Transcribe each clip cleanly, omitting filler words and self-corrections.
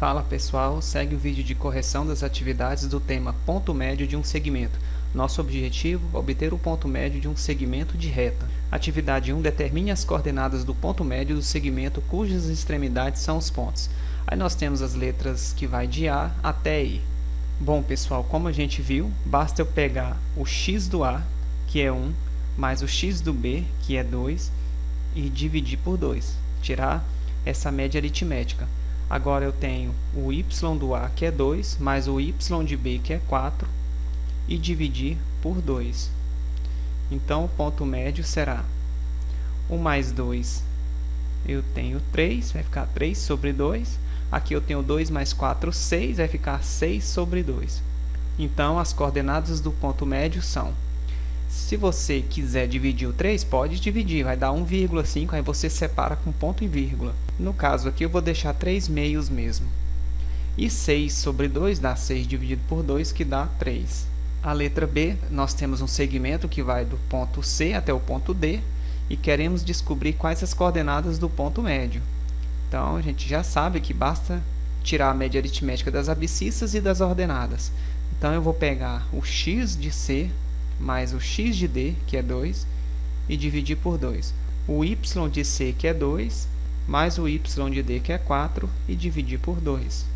Fala pessoal, segue o vídeo de correção das atividades do tema ponto médio de um segmento. Nosso objetivo é obter o ponto médio de um segmento de reta. Atividade 1, determine as coordenadas do ponto médio do segmento cujas extremidades são os pontos. Aí nós temos as letras que vai de A até I. Bom pessoal, como a gente viu, basta eu pegar o x do A, que é 1, mais o x do B, que é 2, e dividir por 2. Tirar essa média aritmética. Agora eu tenho o y do A, que é 2, mais o y de B, que é 4, e dividir por 2. Então, o ponto médio será 1 mais 2, eu tenho 3, vai ficar 3 sobre 2. Aqui eu tenho 2 mais 4, 6, vai ficar 6 sobre 2. Então, as coordenadas do ponto médio são... Se você quiser dividir o 3, pode dividir, vai dar 1,5, aí você separa com ponto e vírgula. No caso aqui eu vou deixar 3 meios mesmo. E 6 sobre 2 dá 6 dividido por 2, que dá 3. A letra B, nós temos um segmento que vai do ponto C até o ponto D, e queremos descobrir quais as coordenadas do ponto médio. Então, a gente já sabe que basta tirar a média aritmética das abscissas e das ordenadas. Então, eu vou pegar o x de C mais o x de D, que é 2, e dividir por 2. O y de C, que é 2, mais o y de D, que é 4, e dividir por 2.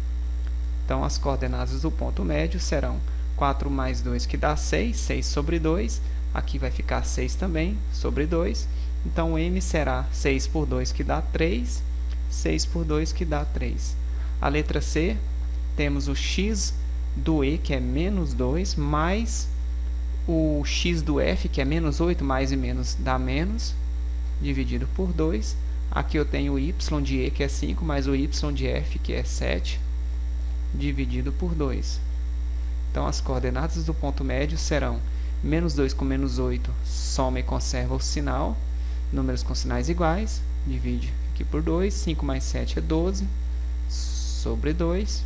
Então, as coordenadas do ponto médio serão 4 mais 2, que dá 6, 6 sobre 2. Aqui vai ficar 6 também, sobre 2. Então, M será 6 por 2, que dá 3, 6 por 2, que dá 3. A letra C, temos o x do E, que é menos 2, mais o x do F, que é menos 8, mais e menos dá menos, dividido por 2. Aqui eu tenho o y de E, que é 5, mais o y de F, que é 7, dividido por 2. Então, as coordenadas do ponto médio serão menos 2 com menos 8, soma e conserva o sinal, números com sinais iguais, divide aqui por 2, 5 mais 7 é 12, sobre 2.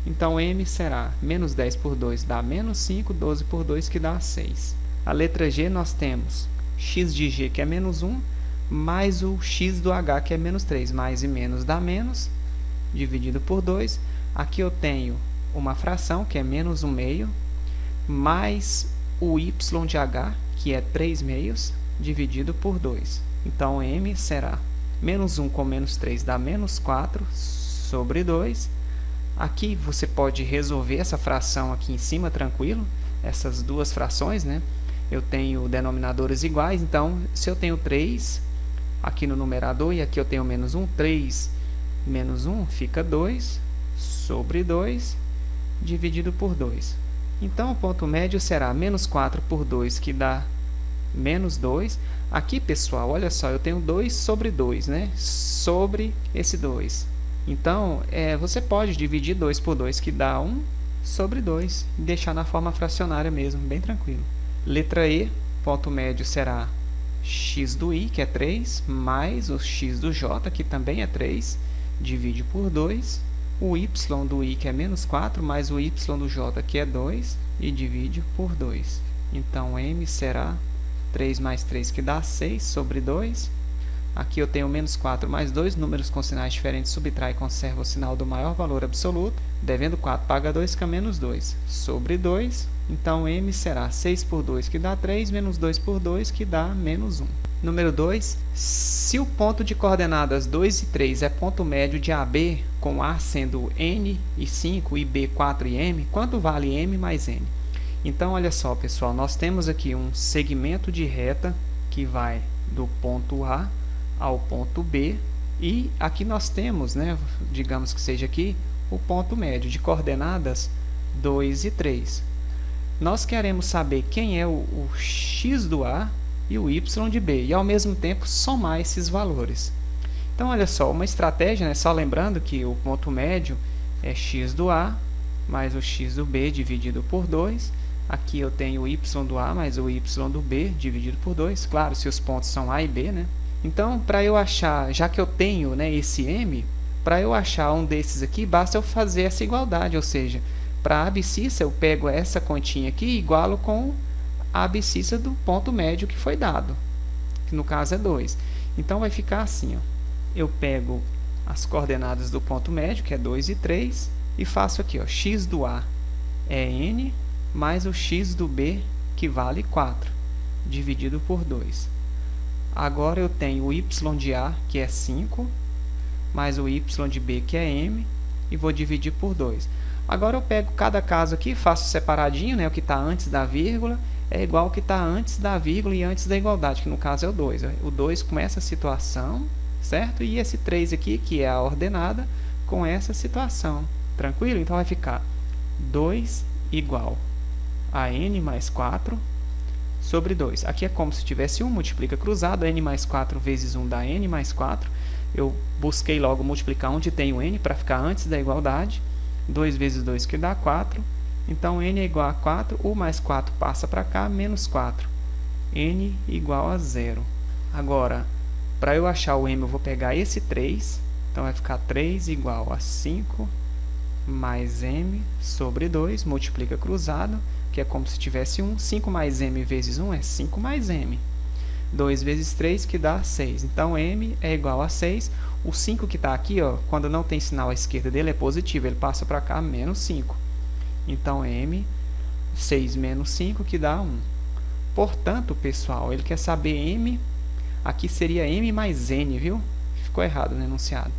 Então, M será menos 10 por 2 dá menos 5, 12 por 2 que dá 6. A letra G nós temos x de G, que é menos 1, mais o x do H, que é menos 3. Mais e menos dá menos, dividido por 2. Aqui eu tenho uma fração, que é menos 1 meio, mais o y de H, que é 3 meios, dividido por 2. Então, M será menos 1 com menos 3 dá menos 4, sobre 2. Aqui você pode resolver essa fração aqui em cima, tranquilo. Essas duas frações, né? Eu tenho denominadores iguais, então, se eu tenho 3 aqui no numerador e aqui eu tenho menos 1, 3 menos 1 fica 2, sobre 2, dividido por 2. Então, o ponto médio será menos 4 por 2, que dá menos 2. Aqui, pessoal, olha só, eu tenho 2 sobre 2, né? Sobre esse 2. Então, você pode dividir 2 por 2, que dá 1 sobre 2, e deixar na forma fracionária mesmo, bem tranquilo. Letra E, ponto médio será x do I, que é 3, mais o x do J, que também é 3, divide por 2. O y do I, que é menos 4, mais o y do J, que é 2, e divide por 2. Então, M será 3 mais 3, que dá 6, sobre 2. Aqui eu tenho menos 4 mais 2, números com sinais diferentes, subtrai e conserva o sinal do maior valor absoluto. Devendo 4, paga 2, fica menos 2, sobre 2. Então, M será 6 por 2, que dá 3, menos 2 por 2, que dá menos 1. Número 2. Se o ponto de coordenadas 2 e 3 é ponto médio de AB, com A sendo N e 5 e B 4 e M, quanto vale M mais N? Então, olha só, pessoal, nós temos aqui um segmento de reta que vai do ponto A ao ponto B, e aqui nós temos, né, digamos que seja aqui, o ponto médio de coordenadas 2 e 3. Nós queremos saber quem é o x do A e o y de B, e ao mesmo tempo somar esses valores. Então, olha só, uma estratégia, né, só lembrando que o ponto médio é x do A mais o x do B dividido por 2. Aqui eu tenho o y do A mais o y do B dividido por 2. Claro, se os pontos são A e B, né? Então, para eu achar, já que eu tenho, né, esse M, para eu achar um desses aqui, basta eu fazer essa igualdade, ou seja, para a abscissa eu pego essa continha aqui e igualo com a abscissa do ponto médio que foi dado, que no caso é 2. Então, vai ficar assim, ó. Eu pego as coordenadas do ponto médio, que é 2 e 3, e faço aqui, ó, x do A é n, mais o x do B, que vale 4, dividido por 2. Agora eu tenho o y de A, que é 5, mais o y de B, que é m, e vou dividir por 2. Agora eu pego cada caso aqui, faço separadinho, né? O que está antes da vírgula é igual ao que está antes da vírgula e antes da igualdade, que no caso é o 2. O 2 com essa situação, certo? E esse 3 aqui, que é a ordenada, com essa situação. Tranquilo? Então vai ficar 2 igual a n mais 4 sobre 2. Aqui é como se tivesse 1, multiplica cruzado, n mais 4 vezes 1 dá n mais 4. Eu busquei logo multiplicar onde tem o n para ficar antes da igualdade. 2 vezes 2 que dá 4. Então, n é igual a 4, o mais 4 passa para cá, menos 4. n igual a 0. Agora, para eu achar o m, eu vou pegar esse 3. Então, vai ficar 3 igual a 5 mais m sobre 2, multiplica cruzado, que é como se tivesse 1. 5 mais m vezes 1 é 5 mais m. 2 vezes 3, que dá 6. Então, m é igual a 6. O 5 que está aqui, ó, quando não tem sinal à esquerda dele, é positivo. Ele passa para cá, menos 5. Então, m, 6 menos 5, que dá 1. Portanto, pessoal, ele quer saber m. Aqui seria m mais n, viu? Ficou errado no enunciado.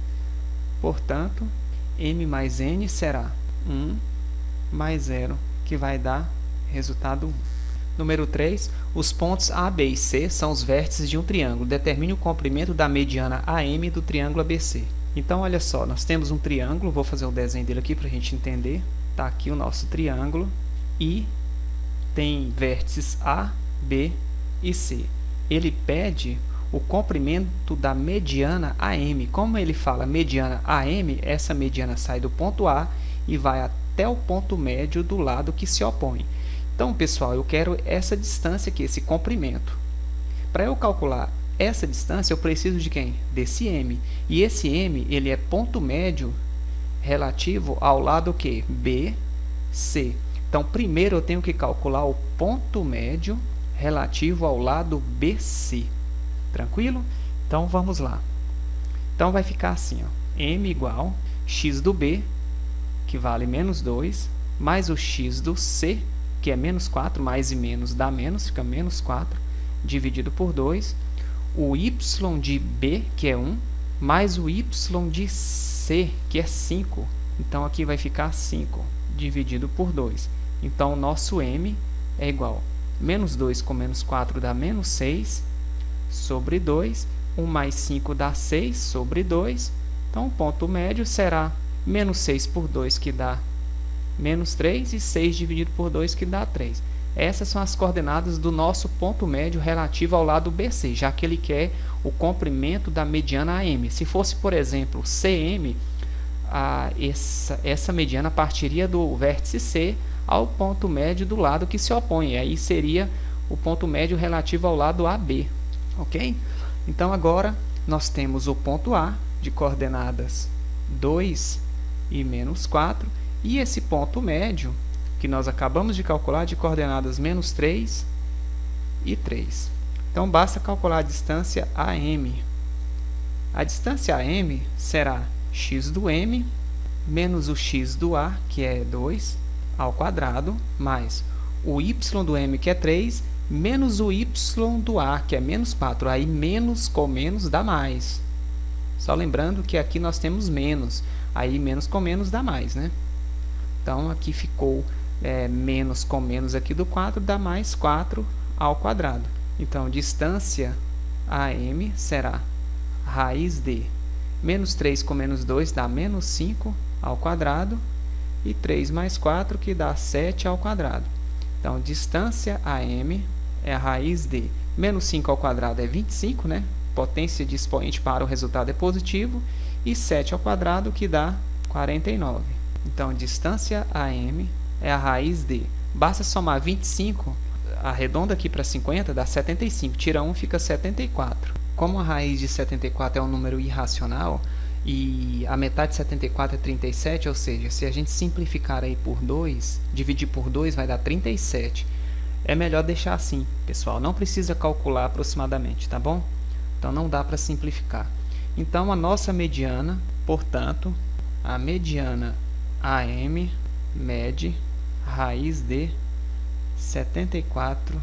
Portanto, m mais n será 1 mais 0, que vai dar resultado 1. Número 3, os pontos A, B e C são os vértices de um triângulo. Determine o comprimento da mediana AM do triângulo ABC. Então, olha só, nós temos um triângulo, vou fazer o desenho dele aqui para a gente entender. Está aqui o nosso triângulo e tem vértices A, B e C. Ele pede o comprimento da mediana AM. Como ele fala mediana AM, essa mediana sai do ponto A e vai até o ponto médio do lado que se opõe. Então, pessoal, eu quero essa distância aqui, esse comprimento. Para eu calcular essa distância, eu preciso de quem? Desse m. E esse m, ele é ponto médio relativo ao lado que? B, C. Então, primeiro eu tenho que calcular o ponto médio relativo ao lado BC. Tranquilo? Então, vamos lá. Então, vai ficar assim, ó, m igual x do B, que vale menos 2, mais o x do C, que é menos 4, mais e menos dá menos, fica menos 4, dividido por 2. O y de B, que é 1, mais o y de C, que é 5. Então, aqui vai ficar 5, dividido por 2. Então, o nosso m é igual a menos 2 com menos 4 dá menos 6, sobre 2. 1 mais 5 dá 6, sobre 2. Então, o ponto médio será menos 6 por 2, que dá menos 3, e 6 dividido por 2, que dá 3. Essas são as coordenadas do nosso ponto médio relativo ao lado BC, já que ele quer o comprimento da mediana AM. Se fosse, por exemplo, CM, essa mediana partiria do vértice C ao ponto médio do lado que se opõe. Aí seria o ponto médio relativo ao lado AB. Ok? Então, agora, nós temos o ponto A, de coordenadas 2 e menos 4, e esse ponto médio, que nós acabamos de calcular, de coordenadas menos 3 e 3. Então, basta calcular a distância AM. A distância AM será x do M menos o x do A, que é 2, ao quadrado, mais o y do M, que é 3, menos o y do A, que é menos 4. Aí, menos com menos dá mais. Só lembrando que aqui nós temos menos. Aí, menos com menos dá mais, né? Então, aqui ficou menos com menos aqui do 4, dá mais 4 ao quadrado. Então, distância AM será raiz de menos 3 com menos 2 dá menos 5 ao quadrado, e 3 mais 4, que dá 7 ao quadrado. Então, distância AM é a raiz de menos 5 ao quadrado é 25, né? Potência de expoente para o resultado é positivo, e 7 ao quadrado, que dá 49. Então, distância AM é a raiz de... Basta somar 25, arredonda aqui para 50, dá 75. Tira 1, fica 74. Como a raiz de 74 é um número irracional, e a metade de 74 é 37, ou seja, se a gente simplificar aí por 2, dividir por 2 vai dar 37. É melhor deixar assim, pessoal. Não precisa calcular aproximadamente, tá bom? Então, não dá para simplificar. Então, a nossa mediana Portanto, a mediana AM mede raiz de 74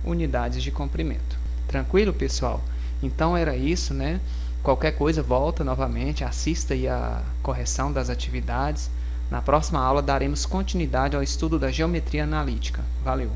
unidades de comprimento. Tranquilo, pessoal? Então era isso, né? Qualquer coisa, volta novamente, assista aí a correção das atividades. Na próxima aula daremos continuidade ao estudo da geometria analítica. Valeu!